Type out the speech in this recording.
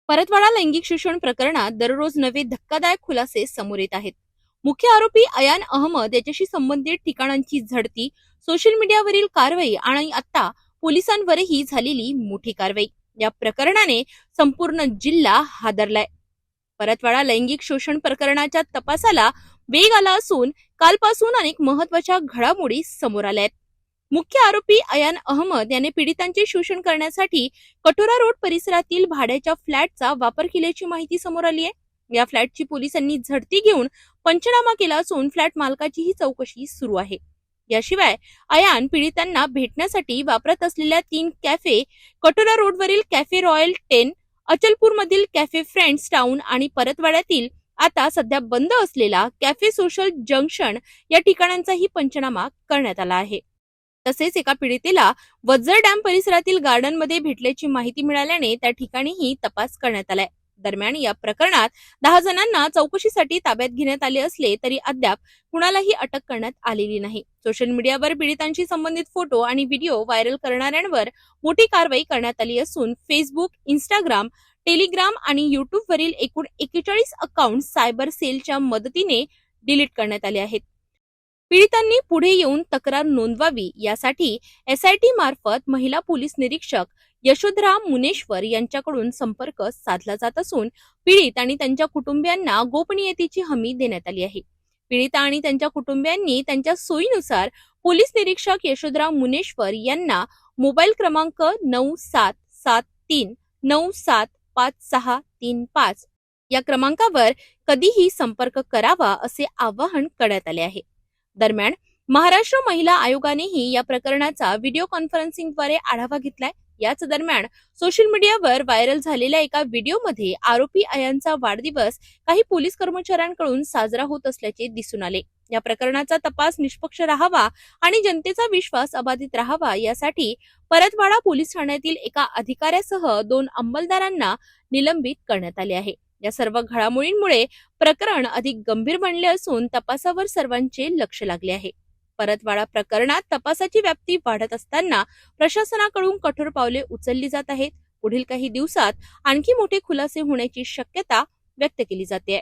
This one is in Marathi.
परतवाडा लैंगिक शोषण प्रकरणात दररोज नवे धक्कादायक खुलासे समोर येत आहेत. मुख्य आरोपी अयान अहमद याच्याशी संबंधित ठिकाणांची झडती, सोशल मीडियावरील कारवाई आणि आता पोलिसांवरही झालेली मोठी कारवाई या प्रकरणाने संपूर्ण जिल्हा हादरलाय. परतवाडा लैंगिक शोषण प्रकरणाच्या तपासाला वेग आला असून कालपासून अनेक महत्त्वाच्या घडामोडी समोर आल्या आहेत. मुख्य आरोपी अयान अहमद याने पीडितांचे शोषण करण्यासाठी कटोरा रोड परिसरातील भाड्याच्या फ्लॅटचा वापर केल्याची माहिती समोर आली आहे. या फ्लॅटची पोलिसांनी झडती घेऊन पंचनामा केला असून फ्लॅट मालकाचीही चौकशी सुरू आहे. याशिवाय अयान पीडितांना भेटण्यासाठी वापरत असलेल्या 3 कॅफे, कटोरा रोडवरील कॅफे रॉयल 10, अचलपूर मधील कॅफे फ्रेंड्स टाउन आणि परतवाड्यातील आता सध्या बंद असलेला कॅफे सोशल जंक्शन या ठिकाणांचाही पंचनामा करण्यात आला आहे. तसेच एका पीडितेला वज्जर डॅम परिसरातील गार्डनमध्ये भेटल्याची माहिती मिळाल्याने त्या ठिकाणीही तपास करण्यात आलाय. दरम्यान या प्रकरणात 10 जणांना चौकशीसाठी ताब्यात घेण्यात आले असले तरी अद्याप कुणालाही अटक करण्यात आलेली नाही. सोशल मीडियावर पीडितांशी संबंधित फोटो आणि व्हिडिओ व्हायरल करणाऱ्यांवर मोठी कारवाई करण्यात आली असून फेसबुक, इंस्टाग्राम, टेलिग्राम आणि युट्यूबवरील एकूण 41 अकाउंट सायबर सेलच्या मदतीने डिलीट करण्यात आले आहेत. पीडितांनी पुढे येऊन तक्रार नोंदवावी यासाठी एसआयटी मार्फत महिला पोलीस निरीक्षक यशोधरा मुनेश्वर यांच्याकडून संपर्क साधला जात असून पीडित आणि त्यांच्या कुटुंबियांना गोपनीयतेची हमी देण्यात आली आहे. पीडिता आणि त्यांच्या कुटुंबियांनी त्यांच्या सोयीनुसार पोलीस निरीक्षक यशोधरा मुनेश्वर यांना मोबाईल क्रमांक 9773975635 या क्रमांकावर कधीही संपर्क करावा असे आवाहन करण्यात आले आहे. दरम्यान महाराष्ट्र महिला आयोगानेही या प्रकरणाचा व्हिडिओ कॉन्फरन्सिंगद्वारे आढावा घेतलाय. याच दरम्यान सोशल मीडियावर व्हायरल झालेल्या एका व्हिडिओमध्ये आरोपी अयानचा वाढदिवस काही पोलीस कर्मचाऱ्यांकडून साजरा होत असल्याचे दिसून आले. या प्रकरणाचा तपास निष्पक्ष राहावा आणि जनतेचा विश्वास अबाधित राहावा यासाठी परतवाडा पोलीस ठाण्यातील एका अधिकाऱ्यासह 2 अंमलदारांना निलंबित करण्यात आले आहे. या सर्व घडामोडींमुळे प्रकरण अधिक गंभीर बनले असून तपासावर सर्वांचे लक्ष लागले आहे. परतवाडा प्रकरणात तपासाची व्याप्ती वाढत असताना प्रशासनाकडून कठोर पावले उचलली जात आहेत. पुढील काही दिवसात आणखी मोठे खुलासे होण्याची शक्यता व्यक्त केली जाते.